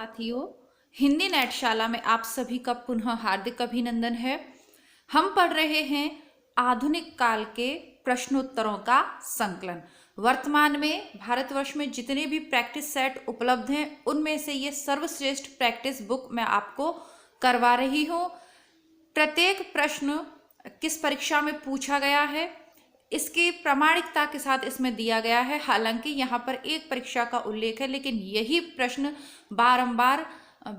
साथियों, हिंदी नेटशाला में आप सभी का पुनः हार्दिक अभिनंदन है। हम पढ़ रहे हैं आधुनिक काल के प्रश्नोत्तरों का संकलन। वर्तमान में भारतवर्ष में जितने भी प्रैक्टिस सेट उपलब्ध हैं उनमें से ये सर्वश्रेष्ठ प्रैक्टिस बुक मैं आपको करवा रही हूँ। प्रत्येक प्रश्न किस परीक्षा में पूछा गया है इसकी प्रामाणिकता के साथ इसमें दिया गया है। हालांकि यहाँ पर एक परीक्षा का उल्लेख है, लेकिन यही प्रश्न बारंबार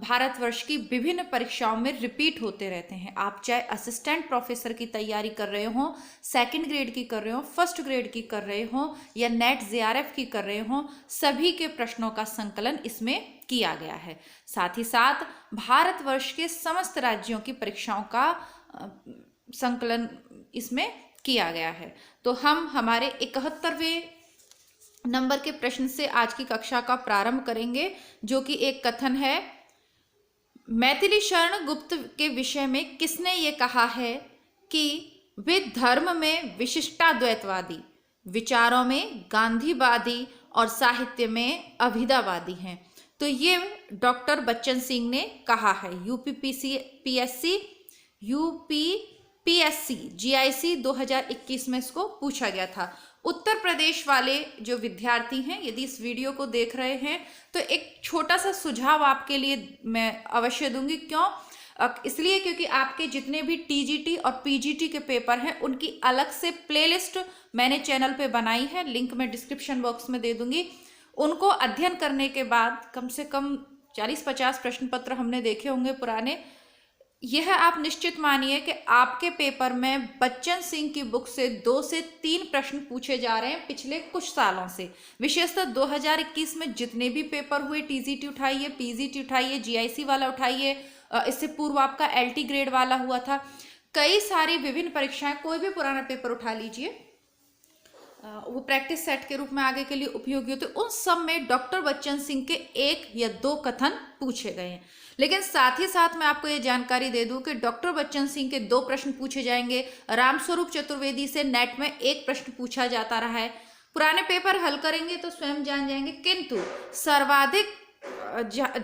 भारतवर्ष की विभिन्न परीक्षाओं में रिपीट होते रहते हैं। आप चाहे असिस्टेंट प्रोफेसर की तैयारी कर रहे हो, सेकंड ग्रेड की कर रहे हो, फर्स्ट ग्रेड की कर रहे हो या नेट जेआरएफ की कर रहे हो, सभी के प्रश्नों का संकलन इसमें किया गया है। साथ ही साथ भारतवर्ष के समस्त राज्यों की परीक्षाओं का संकलन इसमें किया गया है। तो हम हमारे 71वें नंबर के प्रश्न से आज की कक्षा का प्रारंभ करेंगे, जो कि एक कथन है। मैथिली शरण गुप्त के विषय में किसने ये कहा है कि वे धर्म में विशिष्टाद्वैतवादी, विचारों में गांधीवादी और साहित्य में अभिधावादी हैं? तो ये डॉक्टर बच्चन सिंह ने कहा है। यूपीपीएससी जीआईसी 2021 में इसको पूछा गया था। उत्तर प्रदेश वाले जो विद्यार्थी हैं, यदि इस वीडियो को देख रहे हैं तो एक छोटा सा सुझाव आपके लिए मैं अवश्य दूंगी। क्यों? इसलिए क्योंकि आपके जितने भी टीजीटी और पीजीटी के पेपर हैं उनकी अलग से प्लेलिस्ट मैंने चैनल पे बनाई है, लिंक मैं डिस्क्रिप्शन बॉक्स में दे दूंगी। उनको अध्ययन करने के बाद कम से कम 40-50 प्रश्न पत्र हमने देखे होंगे पुराने। यह आप निश्चित मानिए कि आपके पेपर में बच्चन सिंह की बुक से 2 से 3 प्रश्न पूछे जा रहे हैं पिछले कुछ सालों से। विशेषतः 2021 में जितने भी पेपर हुए, टीजीटी उठाइए, पीजीटी उठाइए, जीआईसी वाला उठाइए, इससे पूर्व आपका एलटी ग्रेड वाला हुआ था, कई सारी विभिन्न परीक्षाएं, कोई भी पुराना पेपर उठा लीजिए, वो प्रैक्टिस सेट के रूप में आगे के लिए उपयोगी होते, उन सब में डॉक्टर बच्चन सिंह के 1 या 2 कथन पूछे गए हैं। लेकिन साथ ही साथ मैं आपको ये जानकारी दे दूं कि डॉक्टर बच्चन सिंह के 2 प्रश्न पूछे जाएंगे। रामस्वरूप चतुर्वेदी से नेट में 1 प्रश्न पूछा जाता रहा है। पुराने पेपर हल करेंगे तो स्वयं जान जाएंगे, किंतु सर्वाधिक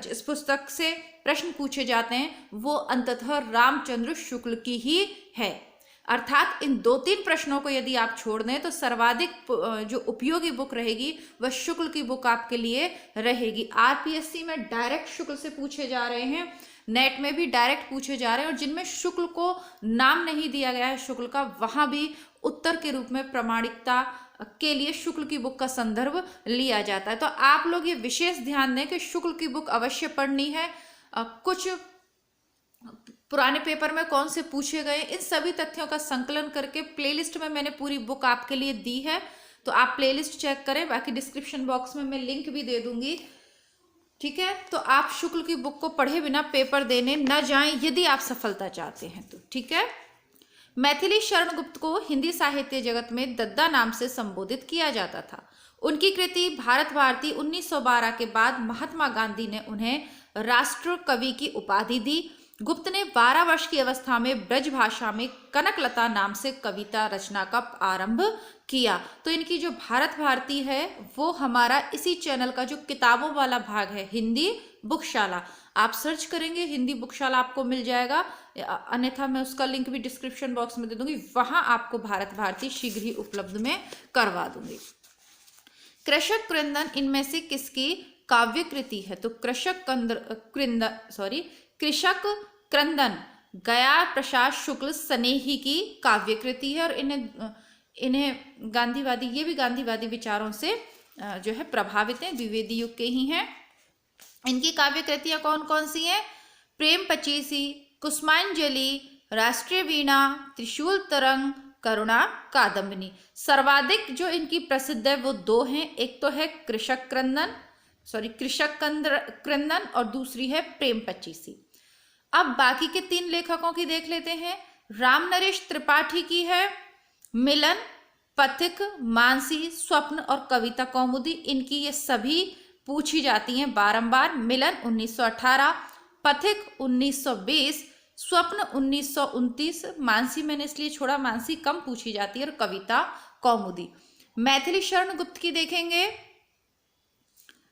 जिस पुस्तक से प्रश्न पूछे जाते हैं वो अंततः रामचंद्र शुक्ल की ही है। अर्थात इन 2-3 प्रश्नों को यदि आप छोड़ दें तो सर्वाधिक जो उपयोगी बुक रहेगी वह शुक्ल की बुक आपके लिए रहेगी। आरपीएससी में डायरेक्ट शुक्ल से पूछे जा रहे हैं, नेट में भी डायरेक्ट पूछे जा रहे हैं, और जिनमें शुक्ल को नाम नहीं दिया गया है शुक्ल का, वहां भी उत्तर के रूप में प्रामाणिकता के लिए शुक्ल की बुक का संदर्भ लिया जाता है। तो आप लोग ये विशेष ध्यान दें कि शुक्ल की बुक अवश्य पढ़नी है। कुछ पुराने पेपर में कौन से पूछे गए, इन सभी तथ्यों का संकलन करके प्लेलिस्ट में मैंने पूरी बुक आपके लिए दी है, तो आप प्लेलिस्ट चेक करें। बाकी डिस्क्रिप्शन बॉक्स में मैं लिंक भी दे दूंगी, ठीक है? तो आप शुक्ल की बुक को पढ़े बिना पेपर देने न जाएं यदि आप सफलता चाहते हैं तो, ठीक है? मैथिली शरण गुप्त को हिंदी साहित्य जगत में दद्दा नाम से संबोधित किया जाता था। उनकी कृति भारत भारती 1912 के बाद महात्मा गांधी ने उन्हें राष्ट्र कवि की उपाधि दी। गुप्त ने 12 वर्ष की अवस्था में ब्रज भाषा में कनकलता नाम से कविता रचना का आरंभ किया। तो इनकी जो भारत भारती है वो हमारा इसी चैनल का जो किताबों वाला भाग है, हिंदी बुकशाला, आप सर्च करेंगे हिंदी बुकशाला आपको मिल जाएगा, अन्यथा मैं उसका लिंक भी डिस्क्रिप्शन बॉक्स में दे दूंगी, वहां आपको भारत भारती शीघ्र ही उपलब्ध में करवा दूंगी। कृषक क्रंदन इनमें से किसकी काव्य कृति है? तो कृषक क्रंदन गया प्रसाद शुक्ल स्नेही की काव्य कृति है, और इन्हें गांधीवादी, ये भी गांधीवादी विचारों से जो है प्रभावित हैं, द्विवेदी युग के ही हैं। इनकी काव्य कृतियां कौन कौन सी हैं? प्रेम पचीसी, कुसुमांजलि, राष्ट्रीय वीणा, त्रिशूल तरंग, करुणा कादम्बिनी। सर्वाधिक जो इनकी प्रसिद्ध है वो 2 हैं, एक तो है कृषक क्रंदन और दूसरी है प्रेम पचीसी। अब बाकी के 3 लेखकों की देख लेते हैं। राम नरेश त्रिपाठी की है मिलन, पथिक, मानसी, स्वप्न और कविता कौमुदी। इनकी ये सभी पूछी जाती हैं बारंबार। मिलन 1918, पथिक 1920, स्वप्न 1929, मानसी मैंने इसलिए छोड़ा, मानसी कम पूछी जाती है, और कविता कौमुदी। मैथिली शरण गुप्त की देखेंगे,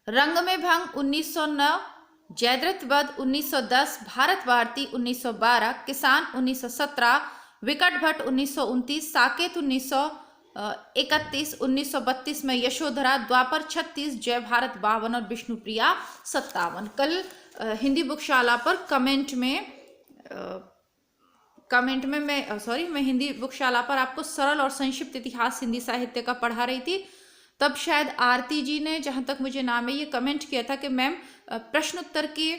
रंग में भंग 1909, जयद्रथ वध 1910, भारत भारती 1912, किसान 1917, विकट भट्ट 1929, साकेत 1931, 1932 में यशोधरा, द्वापर 36, जय भारत 52 और विष्णुप्रिया 57। कल हिंदी बुकशाला पर मैं हिंदी बुकशाला पर आपको सरल और संक्षिप्त इतिहास हिंदी साहित्य का पढ़ा रही थी। तब शायद आरती जी ने, जहाँ तक मुझे नाम है, ये कमेंट किया था कि मैम प्रश्न उत्तर के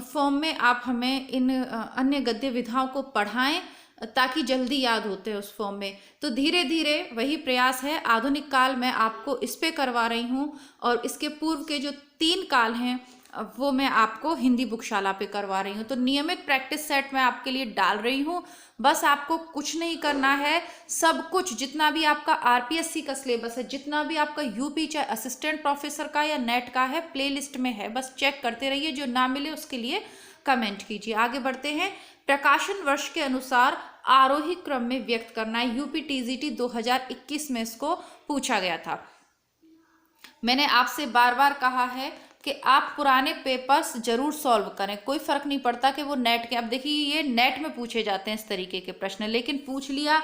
फॉर्म में आप हमें इन अन्य गद्य विधाओं को पढ़ाएं ताकि जल्दी याद होते हैं उस फॉर्म में। तो धीरे धीरे वही प्रयास है। आधुनिक काल मैं आपको इस पे करवा रही हूँ और इसके पूर्व के जो 3 काल हैं वो मैं आपको हिंदी बुकशाला पे करवा रही हूँ। तो नियमित प्रैक्टिस सेट मैं आपके लिए डाल रही हूँ। बस आपको कुछ नहीं करना है, सब कुछ जितना भी आपका आरपीएससी का सिलेबस है, जितना भी आपका यूपी चाहे असिस्टेंट प्रोफेसर का या नेट का है, प्लेलिस्ट में है। बस चेक करते रहिए, जो ना मिले उसके लिए कमेंट कीजिए। आगे बढ़ते हैं। प्रकाशन वर्ष के अनुसार आरोही क्रम में व्यक्त करना है। यूपी टीजीटी 2021 में इसको पूछा गया था। मैंने आपसे बार बार कहा है कि आप पुराने पेपर्स जरूर सॉल्व करें, कोई फर्क नहीं पड़ता कि वो नेट के। अब देखिए ये नेट में पूछे जाते हैं इस तरीके के प्रश्न, लेकिन पूछ लिया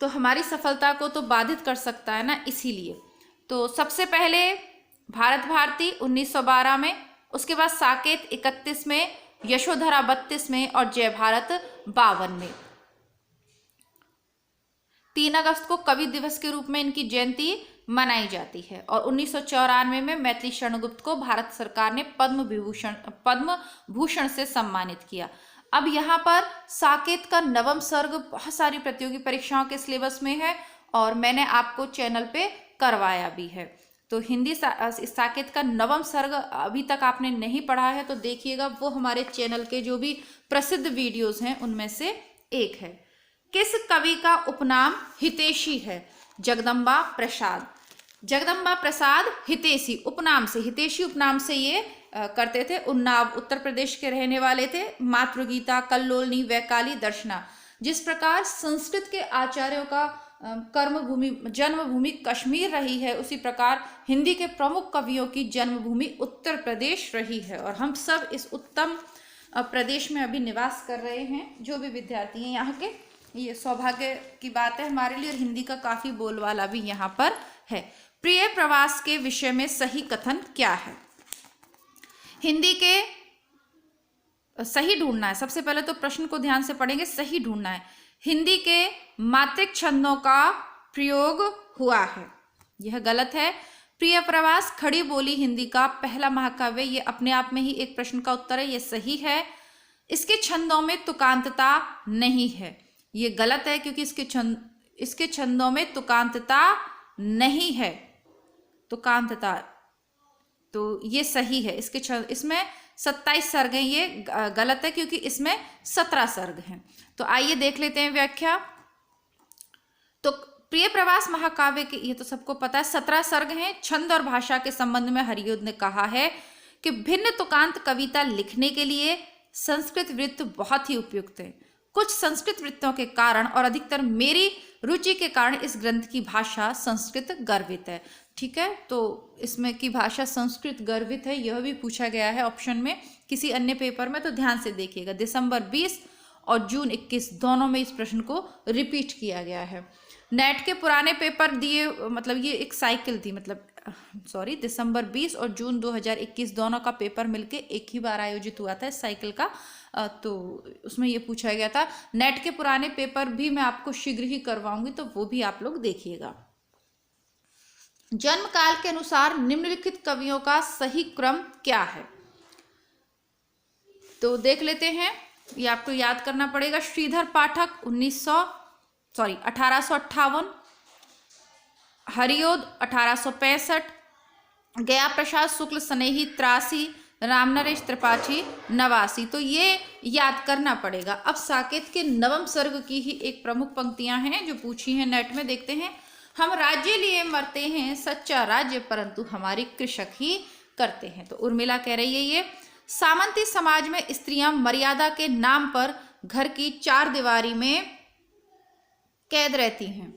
तो हमारी सफलता को तो बाधित कर सकता है ना, इसीलिए। तो सबसे पहले भारत भारती 1912 में, उसके बाद साकेत 31 में, यशोधरा 32 में और जय भारत 52 में। 3 अगस्त को कवि दिवस के रूप में इनकी जयंती मनाई जाती है। और 1994 में मैथिली शरण गुप्त को भारत सरकार ने पद्म भूषण से सम्मानित किया। अब यहाँ पर साकेत का नवम सर्ग बहुत सारी प्रतियोगी परीक्षाओं के सिलेबस में है और मैंने आपको चैनल पे करवाया भी है। तो हिंदी साकेत का नवम सर्ग अभी तक आपने नहीं पढ़ा है तो देखिएगा, वो हमारे चैनल के जो भी प्रसिद्ध वीडियोस हैं उनमें से एक है। किस कवि का उपनाम हितैषी है? जगदम्बा प्रसाद। जगदम्बा प्रसाद हितैषी उपनाम से, हितैषी उपनाम से ये करते थे। उन्नाव उत्तर प्रदेश के रहने वाले थे। मातृगीता, कल्लोलनी, वैकाली, दर्शना। जिस प्रकार संस्कृत के आचार्यों का कर्मभूमि जन्मभूमि कश्मीर रही है, उसी प्रकार हिंदी के प्रमुख कवियों की जन्मभूमि उत्तर प्रदेश रही है। और हम सब इस उत्तम प्रदेश में अभी निवास कर रहे हैं। जो भी विद्यार्थी हैं यहाँ के, ये सौभाग्य की बात है हमारे लिए। और हिंदी का काफी बोलबाला भी यहाँ पर है। प्रिय प्रवास के विषय में सही कथन क्या है? हिंदी के सही ढूंढना है। सबसे पहले तो प्रश्न को ध्यान से पढ़ेंगे, सही ढूंढना है। हिंदी के मात्रिक छंदों का प्रयोग हुआ है, यह गलत है। प्रिय प्रवास खड़ी बोली हिंदी का पहला महाकाव्य, ये अपने आप में ही एक प्रश्न का उत्तर है, ये सही है। इसके छंदों में तुकांतता नहीं है, ये गलत है क्योंकि इसके छंदों में तुकांतता नहीं है, तुकांतता, तो ये सही है। इसमें 27 सर्ग हैं, ये गलत है क्योंकि इसमें 17 सर्ग हैं। तो आइए देख लेते हैं व्याख्या। तो प्रिय प्रवास महाकाव्य के, ये तो सबको पता है, 17 सर्ग हैं। छंद और भाषा के संबंध में हरियोध ने कहा है कि भिन्न तुकांत कविता लिखने के लिए संस्कृत वृत्त बहुत ही उपयुक्त है। कुछ संस्कृत वृत्तों के कारण और अधिकतर मेरी रुचि के कारण इस ग्रंथ की भाषा संस्कृत गर्भित है। ठीक है, तो इसमें की भाषा संस्कृत गर्भित है, यह भी पूछा गया है ऑप्शन में किसी अन्य पेपर में, तो ध्यान से देखिएगा। दिसंबर 20 और जून 21 दोनों में इस प्रश्न को रिपीट किया गया है। नेट के पुराने पेपर दिए, मतलब ये एक साइकिल थी, मतलब सॉरी, दिसंबर 20 और जून 2021 दोनों का पेपर मिलके एक ही बार आयोजित हुआ था इस साइकिल का, तो उसमें ये पूछा गया था। नेट के पुराने पेपर भी मैं आपको शीघ्र ही करवाऊंगी, तो वो भी आप लोग देखिएगा। जन्म काल के अनुसार निम्नलिखित कवियों का सही क्रम क्या है? तो देख लेते हैं, ये आपको याद करना पड़ेगा। श्रीधर पाठक 1858, हरियोध 1865, गया प्रसाद शुक्ल स्नेही 83, रामनरेश त्रिपाठी 89। तो ये याद करना पड़ेगा। अब साकेत के नवम सर्ग की ही एक प्रमुख पंक्तियां हैं जो पूछी हैं नेट में, देखते हैं। हम राज्य लिए मरते हैं, सच्चा राज्य परंतु हमारी कृषक ही करते हैं। तो उर्मिला कह रही है ये। सामंती समाज में स्त्रियां मर्यादा के नाम पर घर की 4 दीवारी में कैद रहती हैं,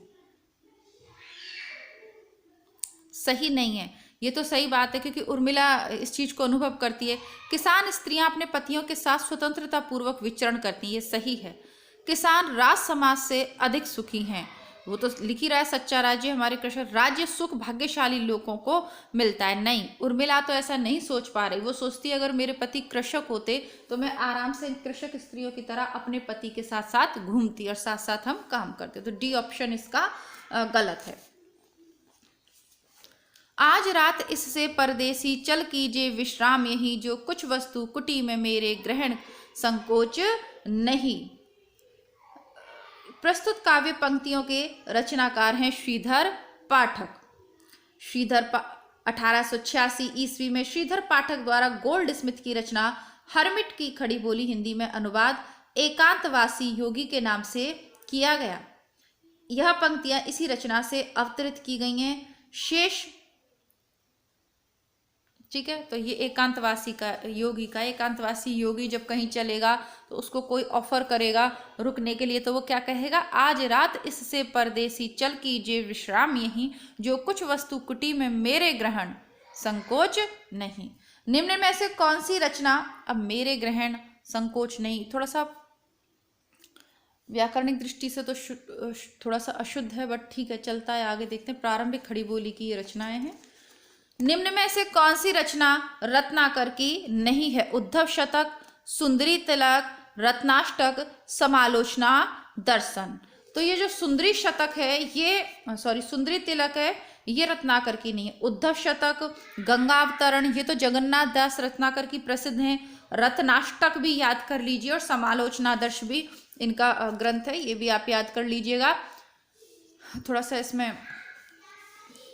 सही नहीं है, ये तो सही बात है, क्योंकि उर्मिला इस चीज़ को अनुभव करती है। किसान स्त्रियां अपने पतियों के साथ स्वतंत्रता पूर्वक विचरण करती हैं, ये सही है। किसान राज समाज से अधिक सुखी हैं, वो तो लिख ही रहा है। सच्चा राज्य हमारे कृषक, राज्य सुख भाग्यशाली लोगों को मिलता है। नहीं, उर्मिला तो ऐसा नहीं सोच पा रही। वो सोचती है अगर मेरे पति कृषक होते तो मैं आराम से कृषक स्त्रियों की तरह अपने पति के साथ साथ घूमती और साथ साथ हम काम करते। तो डी ऑप्शन इसका गलत है। आज रात इससे परदेसी चल कीजिए विश्राम यहीं, जो कुछ वस्तु कुटी में मेरे ग्रहण संकोच नहीं। प्रस्तुत काव्य पंक्तियों के रचनाकार हैं श्रीधर पाठक। 1886 ईस्वी में श्रीधर पाठक द्वारा गोल्ड स्मिथ की रचना हरमिट की खड़ी बोली हिंदी में अनुवाद एकांतवासी योगी के नाम से किया गया। यह पंक्तियां इसी रचना से अवतरित की गई हैं। शेष, ठीक है, तो ये एकांतवासी योगी जब कहीं चलेगा तो उसको कोई ऑफर करेगा रुकने के लिए, तो वो क्या कहेगा, आज रात इससे परदेसी चल कीजिए विश्राम यहीं, जो कुछ वस्तु कुटी में मेरे ग्रहण संकोच नहीं। निम्न में से कौन सी रचना, अब मेरे ग्रहण संकोच नहीं, थोड़ा सा व्याकरणिक दृष्टि से तो थोड़ा सा अशुद्ध है, बट ठीक है, चलता है, आगे देखते हैं। प्रारंभिक खड़ी बोली की ये रचनाएं हैं। निम्न में से कौन सी रचना रत्नाकर की नहीं है? उद्धव शतक, सुंदरी तिलक, रत्नाष्टक, समालोचना, दर्शन। तो ये जो सुंदरी शतक है, ये सुंदरी तिलक है, ये रत्नाकर की नहीं है। उद्धव शतक, गंगावतरण, ये तो जगन्नाथ दास रत्नाकर की प्रसिद्ध हैं। रत्नाष्टक भी याद कर लीजिए, और समालोचना दर्श भी इनका ग्रंथ है, ये भी आप याद कर लीजिएगा। थोड़ा सा इसमें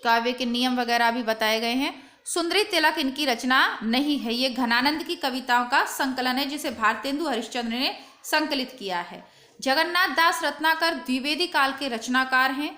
काव्य के नियम वगैरह भी बताए गए हैं। सुंदरी तिलक इनकी रचना नहीं है, ये घनानंद की कविताओं का संकलन है, जिसे भारतेंदु हरिश्चंद्र ने संकलित किया है। जगन्नाथ दास रत्नाकर द्विवेदी काल के रचनाकार हैं।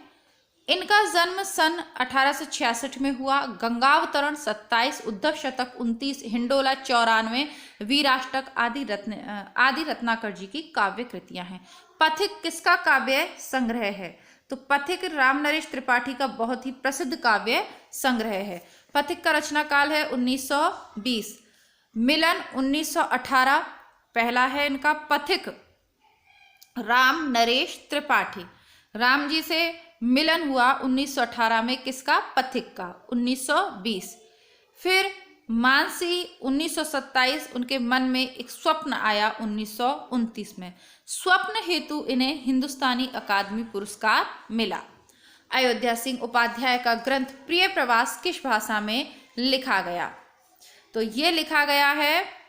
इनका जन्म सन 1866 में हुआ। गंगावतरण 27, उद्धव शतक 29, हिंडोला 94, वीराष्टक आदि रत्नाकर जी की काव्य कृतियां हैं। पथिक किसका काव्य संग्रह है? तो पथिक रामनरेश त्रिपाठी का बहुत ही प्रसिद्ध काव्य संग्रह है। पथिक का रचना काल है 1920। मिलन 1918 पहला है इनका पथिक। राम नरेश त्रिपाठी, राम जी से मिलन हुआ 1918 में, किसका? पथिक का। 1920। फिर मानसी 1927, उनके मन में एक स्वप्न आया 1929 में। स्वप्न हेतु इन्हें हिंदुस्तानी अकादमी पुरस्कार मिला। अयोध्या सिंह उपाध्याय का ग्रंथ प्रिय प्रवास किस भाषा में लिखा गया? तो ये लिखा गया है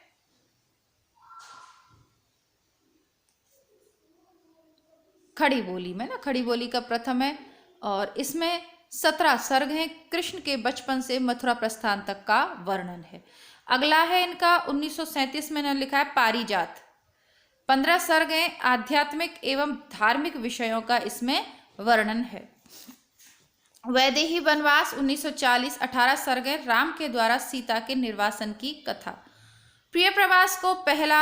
खड़ी बोली में ना, खड़ी बोली का प्रथम है, और इसमें 17 सर्ग हैं। कृष्ण के बचपन से मथुरा प्रस्थान तक का वर्णन है। अगला है इनका 1937 में इन्होंने लिखा है पारिजात। 15 सर्ग हैं। आध्यात्मिक एवं धार्मिक विषयों का इसमें वर्णन है। वैदेही वनवास 1940, 18 सर्ग हैं। राम के द्वारा सीता के निर्वासन की कथा। प्रिय प्रवास को पहला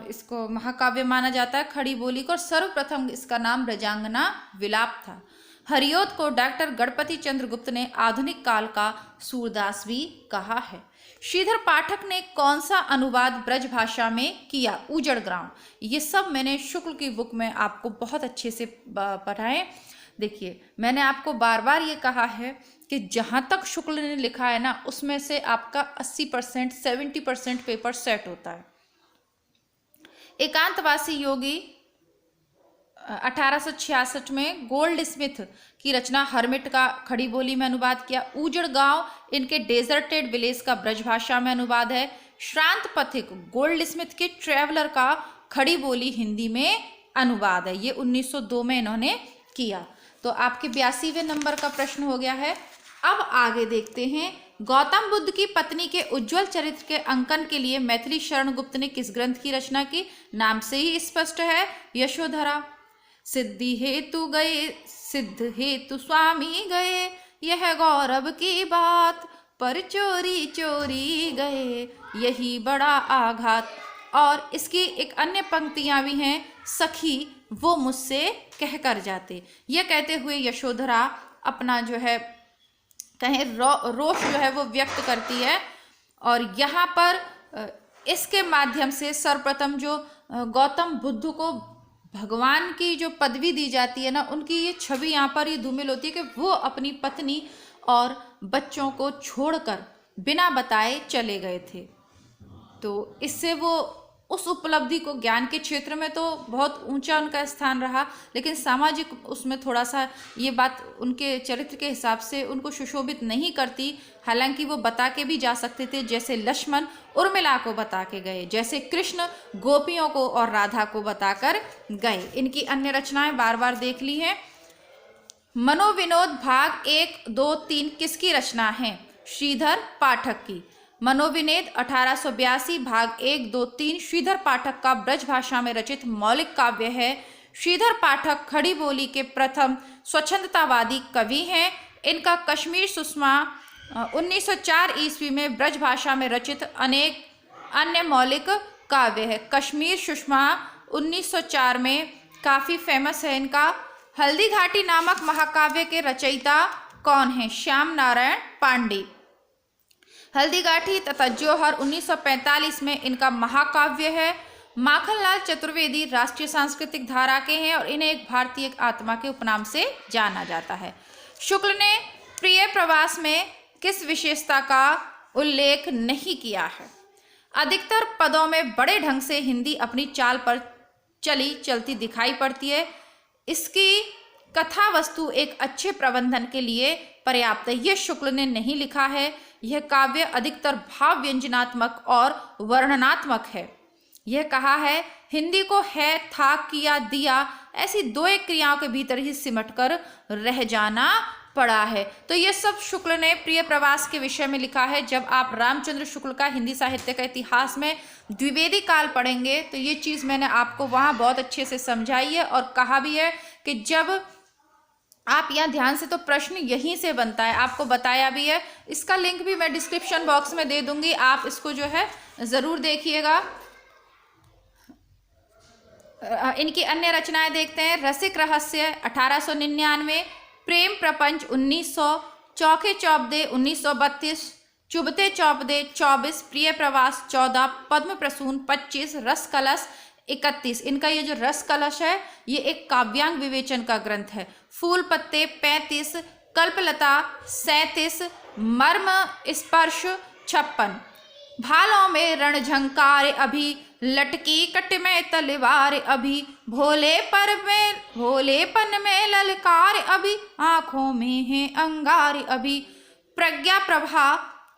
इसको महाकाव्य माना जाता है खड़ी बोली को, और सर्वप्रथम इसका नाम ब्रजांगना विलाप था। हरिओद को डॉक्टर गणपति चंद्र गुप्त ने आधुनिक काल का सूरदास भी कहा है। श्रीधर पाठक ने कौन सा अनुवाद ब्रज भाषा में किया? उजड़ ग्राम। ये सब मैंने शुक्ल की बुक में आपको बहुत अच्छे से पढ़ाए। देखिए, मैंने आपको बार बार ये कहा है कि जहाँ तक शुक्ल ने लिखा है ना, उसमें से आपका 80% 70% पेपर सेट होता है। एकांतवासी योगी 1866 में गोल्ड स्मिथ की रचना हरमिट का खड़ी बोली में अनुवाद किया। उजड़ गांव इनके डेजर्टेड विलेज का ब्रजभाषा में अनुवाद है। श्रांत पथिक गोल्ड स्मिथ के ट्रेवलर का खड़ी बोली हिंदी में अनुवाद है। ये 1902 में इन्होंने किया। तो आपके 82वें नंबर का प्रश्न हो गया है। अब आगे देखते हैं, गौतम बुद्ध की पत्नी के उज्जवल चरित्र के अंकन के लिए मैथिली शरण गुप्त ने किस ग्रंथ की रचना की? नाम से ही स्पष्ट है, यशोधरा। सिद्धि हेतु गए, सिद्ध हेतु स्वामी गए, यह गौरव की बात, पर चोरी चोरी गए, यही बड़ा आघात। और इसकी एक अन्य पंक्तियां भी हैं, सखी वो मुझसे कह कर जाते। यह कहते हुए यशोधरा अपना जो है कहें रोष जो है वो व्यक्त करती है। और यहाँ पर इसके माध्यम से सर्वप्रथम जो गौतम बुद्ध को भगवान की जो पदवी दी जाती है ना, उनकी ये छवि यहाँ पर ये धूमिल होती है कि वो अपनी पत्नी और बच्चों को छोड़कर बिना बताए चले गए थे। तो इससे वो उस उपलब्धि को, ज्ञान के क्षेत्र में तो बहुत ऊंचा उनका स्थान रहा, लेकिन सामाजिक उसमें थोड़ा सा ये बात उनके चरित्र के हिसाब से उनको सुशोभित नहीं करती। हालांकि वो बता के भी जा सकते थे, जैसे लक्ष्मण उर्मिला को बता के गए, जैसे कृष्ण गोपियों को और राधा को बताकर गए। इनकी अन्य रचनाएं बार बार देख ली हैं। मनोविनोद भाग 1, 2, 3 किसकी रचना है? श्रीधर पाठक की। मनोविनोद 1882 भाग 1, 2, 3 श्रीधर पाठक का ब्रज भाषा में रचित मौलिक काव्य है। श्रीधर पाठक खड़ी बोली के प्रथम स्वच्छंदतावादी कवि हैं। इनका कश्मीर सुषमा 1904 ईस्वी में ब्रज भाषा में रचित अनेक अन्य मौलिक काव्य है। कश्मीर सुषमा 1904 में काफ़ी फेमस है इनका। हल्दी घाटी नामक महाकाव्य के रचयिता कौन है? श्याम नारायण पांडे। हल्दी घाटी तथा जौहर 1945 में इनका महाकाव्य है। माखनलाल चतुर्वेदी राष्ट्रीय सांस्कृतिक धारा के हैं और इन्हें एक भारतीय आत्मा के उपनाम से जाना जाता है। शुक्ल ने प्रिय प्रवास में किस विशेषता का उल्लेख नहीं किया है? अधिकतर पदों में बड़े ढंग से हिंदी अपनी चाल पर चलती दिखाई पड़ती है। इसकी कथा वस्तु एक अच्छे प्रबंधन के लिए पर्याप्त है। यह शुक्ल ने नहीं लिखा है। यह काव्य अधिकतर भाव व्यंजनात्मक और वर्णनात्मक है। यह कहा है हिंदी को है, था, किया, दिया ऐसी दो एक क्रियाओं के भीतर ही सिमट कर रह जाना पड़ा है। तो ये सब शुक्ल ने प्रिय प्रवास के विषय में लिखा है। जब आप रामचंद्र शुक्ल का हिंदी साहित्य का इतिहास में द्विवेदी काल पढ़ेंगे तो ये चीज़ मैंने आपको वहाँ बहुत अच्छे से समझाई है और कहा भी है कि जब आप यहाँ ध्यान से, तो प्रश्न यहीं से बनता है, आपको बताया भी है। इसका लिंक भी मैं डिस्क्रिप्शन बॉक्स में दे दूंगी, आप इसको जो है ज़रूर देखिएगा। इनकी अन्य रचनाएं देखते हैं। रसिक रहस्य 1899, प्रेम प्रपंच 1900, चौखे चौपदे 1932, चुभते चौपदे 24, प्रिय प्रवास 14, पद्म प्रसून 25, रस कलश 31। इनका ये जो रस कलश है ये एक काव्यांग विवेचन का ग्रंथ है। फूल पत्ते 35, कल्पलता 37, मर्म स्पर्श 56, भालों में रणझंकार अभी, लटकी कट में तलवार अभी, भोलेपन में ललकार अभी, आंखों में है अंगार अभी। प्रज्ञा प्रभा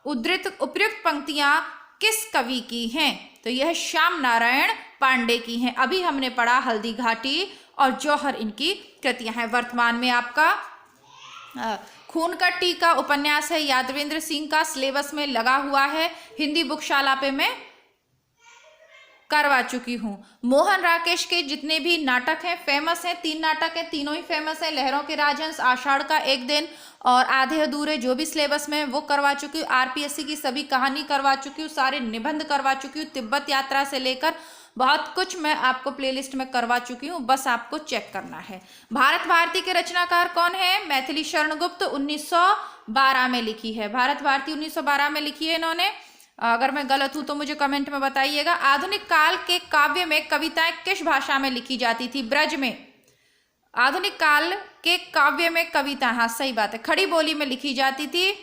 उपयुक्त पंक्तियां किस कवि की हैं? तो यह श्याम नारायण पांडे की हैं। अभी हमने पढ़ा हल्दी घाटी और जौहर इनकी कृतियां हैं। वर्तमान में आपका खून का टीका उपन्यास है, यादवेंद्र सिंह का, सिलेबस में लगा हुआ है, हिंदी बुकशाला पे मैं करवा चुकी हूँ। मोहन राकेश के जितने भी नाटक हैं फेमस हैं, 3 नाटक हैं, तीनों ही फेमस हैं। लहरों के राजहंस, आषाढ़ का एक दिन और आधे अधूरे, जो भी सिलेबस में वो करवा चुकी हूँ। आरपीएससी की सभी कहानी करवा चुकी हूँ, सारे निबंध करवा चुकी हूँ, तिब्बत यात्रा से लेकर बहुत कुछ मैं आपको प्लेलिस्ट में करवा चुकी हूँ, बस आपको चेक करना है। भारत भारती के रचनाकार कौन है? मैथिली शरण गुप्त 1912 में लिखी है। भारत भारती 1912 में लिखी है इन्होंने। अगर मैं गलत हूं तो मुझे कमेंट में बताइएगा। आधुनिक काल के काव्य में कविताएं किस भाषा में लिखी जाती थी? ब्रज में। आधुनिक काल के काव्य में कविता, हाँ सही बात है, खड़ी बोली में लिखी जाती थी।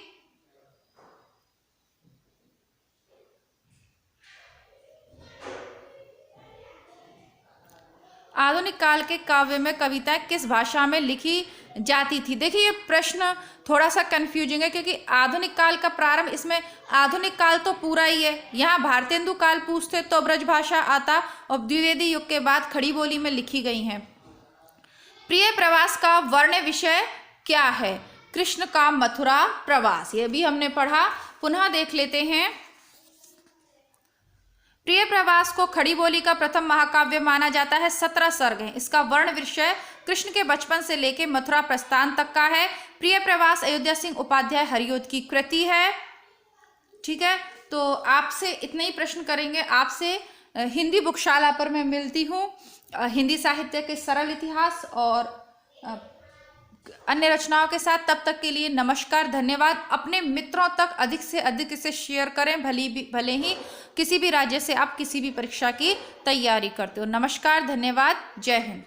आधुनिक काल के काव्य में कविताएं किस भाषा में लिखी जाती थी? देखिए ये प्रश्न थोड़ा सा कंफ्यूजिंग है क्योंकि आधुनिक काल का प्रारंभ, इसमें आधुनिक काल तो पूरा ही है। यहाँ भारतेंदु काल पूछते तो ब्रज भाषा आता और द्विवेदी युग के बाद खड़ी बोली में लिखी गई हैं। प्रिय प्रवास का वर्ण विषय क्या है? कृष्ण का मथुरा प्रवास, ये भी हमने पढ़ा, पुनः देख लेते हैं। प्रिय प्रवास को खड़ी बोली का प्रथम महाकाव्य माना जाता है। 17 सर्ग हैं। इसका वर्ण विषय कृष्ण के बचपन से लेकर मथुरा प्रस्थान तक का है। प्रिय प्रवास अयोध्या सिंह उपाध्याय हरिऔध की कृति है। ठीक है, तो आपसे इतने ही प्रश्न करेंगे। आपसे हिंदी बुकशाला पर मैं मिलती हूँ। हिंदी साहित्य के सरल इतिहास और अन्य रचनाओं के साथ। तब तक के लिए नमस्कार, धन्यवाद। अपने मित्रों तक अधिक से अधिक इसे शेयर करें, भले ही किसी भी राज्य से आप किसी भी परीक्षा की तैयारी करते हो। नमस्कार, धन्यवाद, जय हिंद।